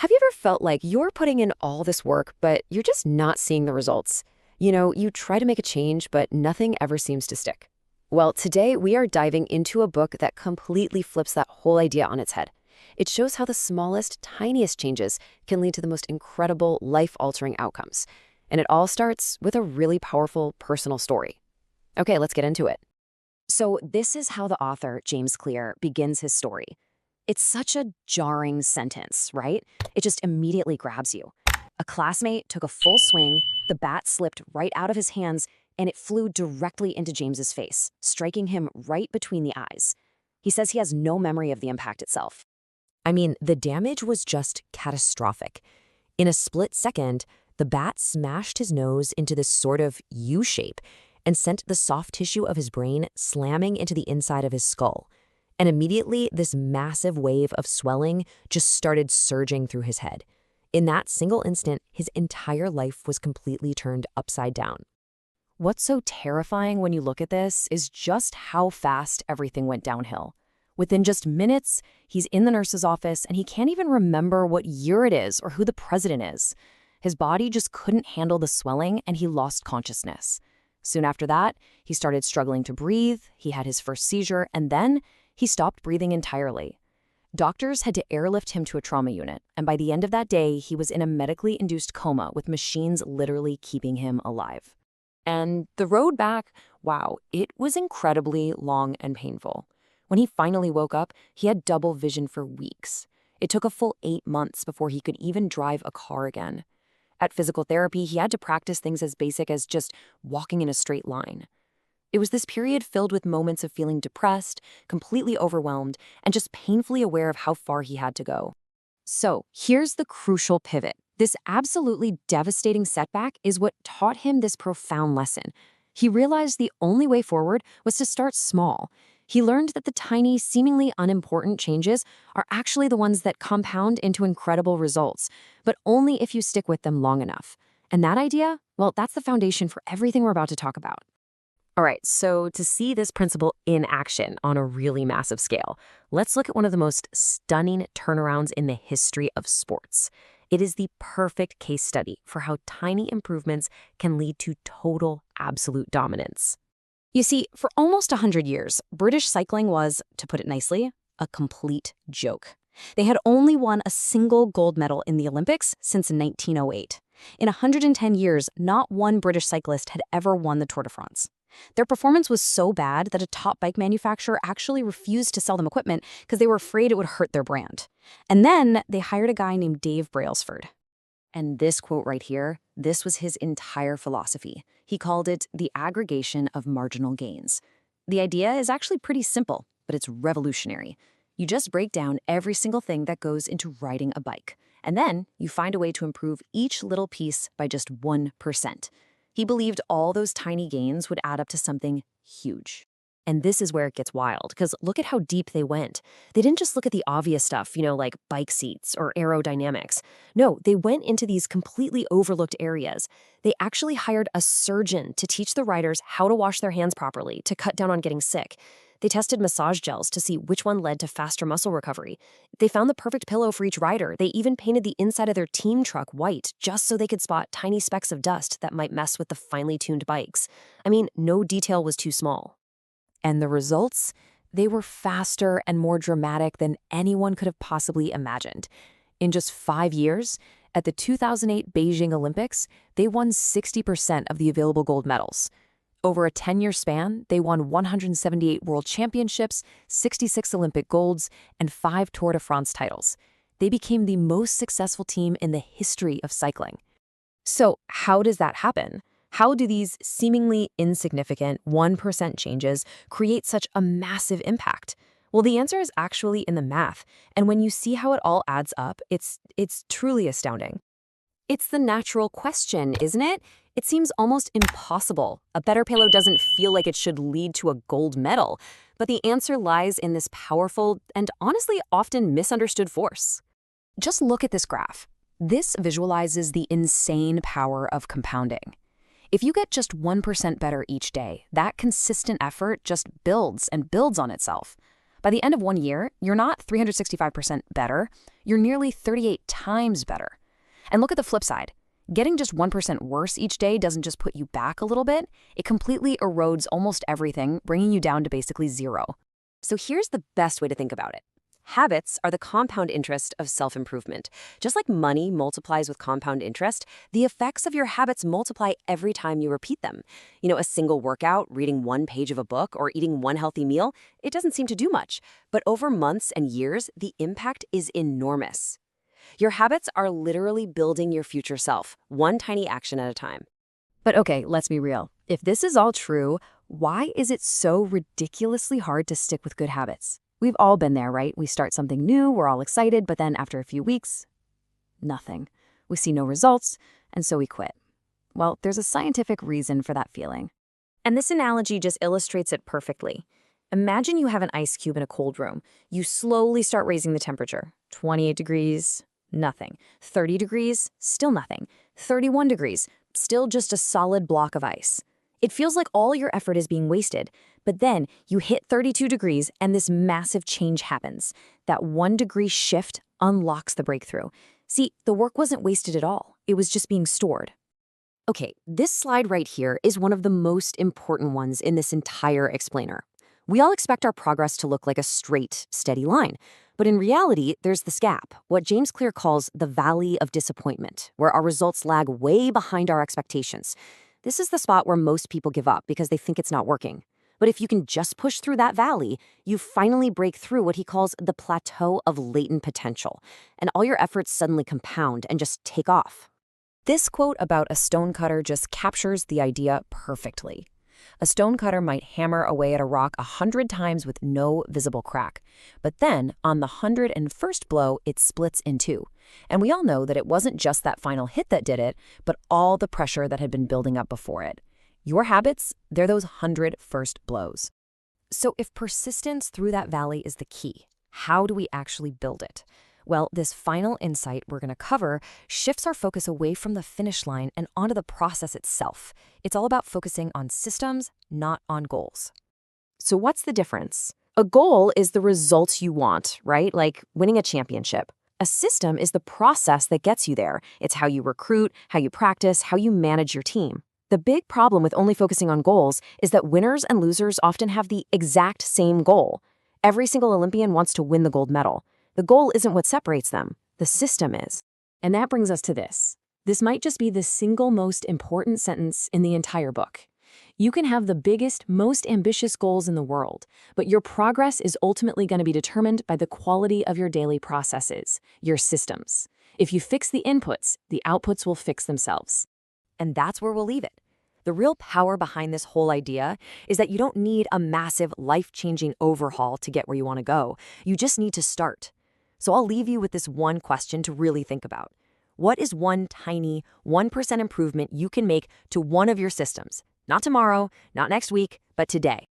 Have you ever felt like you're putting in all this work, but you're just not seeing the results? You try to make a change, but nothing ever seems to stick. Well, today we are diving into a book that completely flips that whole idea on its head. It shows how the smallest, tiniest changes can lead to the most incredible, life-altering outcomes. And it all starts with a really powerful personal story. Okay, let's get into it. So this is how the author, James Clear, begins his story. It's such a jarring sentence, right? It just immediately grabs you. A classmate took a full swing, the bat slipped right out of his hands, and it flew directly into James's face, striking him right between the eyes. He says he has no memory of the impact itself. I mean, the damage was just catastrophic. In a split second, the bat smashed his nose into this sort of U shape and sent the soft tissue of his brain slamming into the inside of his skull. And immediately, this massive wave of swelling just started surging through his head. In that single instant, his entire life was completely turned upside down. What's so terrifying when you look at this is just how fast everything went downhill. Within just minutes, he's in the nurse's office and he can't even remember what year it is or who the president is. His body just couldn't handle the swelling and he lost consciousness. Soon after that, he started struggling to breathe, he had his first seizure, and then he stopped breathing entirely. Doctors had to airlift him to a trauma unit, and by the end of that day, he was in a medically induced coma with machines literally keeping him alive. And the road back, wow, it was incredibly long and painful. When he finally woke up, he had double vision for weeks. It took a full 8 months before he could even drive a car again. At physical therapy, he had to practice things as basic as just walking in a straight line. It was this period filled with moments of feeling depressed, completely overwhelmed, and just painfully aware of how far he had to go. So here's the crucial pivot. This absolutely devastating setback is what taught him this profound lesson. He realized the only way forward was to start small. He learned that the tiny, seemingly unimportant changes are actually the ones that compound into incredible results, but only if you stick with them long enough. And that idea, well, that's the foundation for everything we're about to talk about. All right, so to see this principle in action on a really massive scale, let's look at one of the most stunning turnarounds in the history of sports. It is the perfect case study for how tiny improvements can lead to total, absolute dominance. You see, for almost 100 years, British cycling was, to put it nicely, a complete joke. They had only won a single gold medal in the Olympics since 1908. In 110 years, not one British cyclist had ever won the Tour de France. Their performance was so bad that a top bike manufacturer actually refused to sell them equipment because they were afraid it would hurt their brand. And then they hired a guy named Dave Brailsford. And this quote right here, this was his entire philosophy. He called it the aggregation of marginal gains. The idea is actually pretty simple, but it's revolutionary. You just break down every single thing that goes into riding a bike, and then you find a way to improve each little piece by just 1%. He believed all those tiny gains would add up to something huge. And this is where it gets wild, because look at how deep they went. They didn't just look at the obvious stuff, like bike seats or aerodynamics. No, they went into these completely overlooked areas. They actually hired a surgeon to teach the riders how to wash their hands properly, to cut down on getting sick. They tested massage gels to see which one led to faster muscle recovery. They found the perfect pillow for each rider. They even painted the inside of their team truck white just so they could spot tiny specks of dust that might mess with the finely tuned bikes. I mean, no detail was too small. And the results? They were faster and more dramatic than anyone could have possibly imagined. In just 5 years, at the 2008 Beijing Olympics, they won 60% of the available gold medals. Over a 10-year span, they won 178 World Championships, 66 Olympic golds, and 5 Tour de France titles. They became the most successful team in the history of cycling. So how does that happen? How do these seemingly insignificant 1% changes create such a massive impact? Well, the answer is actually in the math, and when you see how it all adds up, it's truly astounding. It's the natural question, isn't it? It seems almost impossible. A better payload doesn't feel like it should lead to a gold medal, but the answer lies in this powerful and honestly often misunderstood force. Just look at this graph. This visualizes the insane power of compounding. If you get just 1% better each day, that consistent effort just builds and builds on itself. By the end of 1 year, you're not 365% better, you're nearly 38 times better. And look at the flip side. Getting just 1% worse each day doesn't just put you back a little bit, it completely erodes almost everything, bringing you down to basically zero. So here's the best way to think about it. Habits are the compound interest of self-improvement. Just like money multiplies with compound interest, the effects of your habits multiply every time you repeat them. A single workout, reading one page of a book, or eating one healthy meal, it doesn't seem to do much. But over months and years, the impact is enormous. Your habits are literally building your future self, one tiny action at a time. But okay, let's be real. If this is all true, why is it so ridiculously hard to stick with good habits? We've all been there, right? We start something new, we're all excited, but then after a few weeks, nothing. We see no results, and so we quit. Well, there's a scientific reason for that feeling. And this analogy just illustrates it perfectly. Imagine you have an ice cube in a cold room. You slowly start raising the temperature. 28 degrees, nothing. 30 degrees, still nothing. 31 degrees, still just a solid block of ice. It feels like all your effort is being wasted, but then you hit 32 degrees and this massive change happens. That 1 degree shift unlocks the breakthrough. See, the work wasn't wasted at all. It was just being stored. Okay, this slide right here is one of the most important ones in this entire explainer. We all expect our progress to look like a straight, steady line. But in reality, there's this gap, what James Clear calls the valley of disappointment, where our results lag way behind our expectations. This is the spot where most people give up because they think it's not working. But if you can just push through that valley, you finally break through what he calls the plateau of latent potential, and all your efforts suddenly compound and just take off. This quote about a stonecutter just captures the idea perfectly. A stonecutter might hammer away at a rock 100 times with no visible crack. But then, on the 101st blow, it splits in two. And we all know that it wasn't just that final hit that did it, but all the pressure that had been building up before it. Your habits, they're those 100 first blows. So if persistence through that valley is the key, how do we actually build it? Well, this final insight we're going to cover shifts our focus away from the finish line and onto the process itself. It's all about focusing on systems, not on goals. So what's the difference? A goal is the results you want, right? Like winning a championship. A system is the process that gets you there. It's how you recruit, how you practice, how you manage your team. The big problem with only focusing on goals is that winners and losers often have the exact same goal. Every single Olympian wants to win the gold medal. The goal isn't what separates them. The system is. And that brings us to this. This might just be the single most important sentence in the entire book. You can have the biggest, most ambitious goals in the world, but your progress is ultimately going to be determined by the quality of your daily processes, your systems. If you fix the inputs, the outputs will fix themselves. And that's where we'll leave it. The real power behind this whole idea is that you don't need a massive, life-changing overhaul to get where you want to go. You just need to start. So I'll leave you with this one question to really think about. What is one tiny 1% improvement you can make to one of your systems? Not tomorrow, not next week, but today.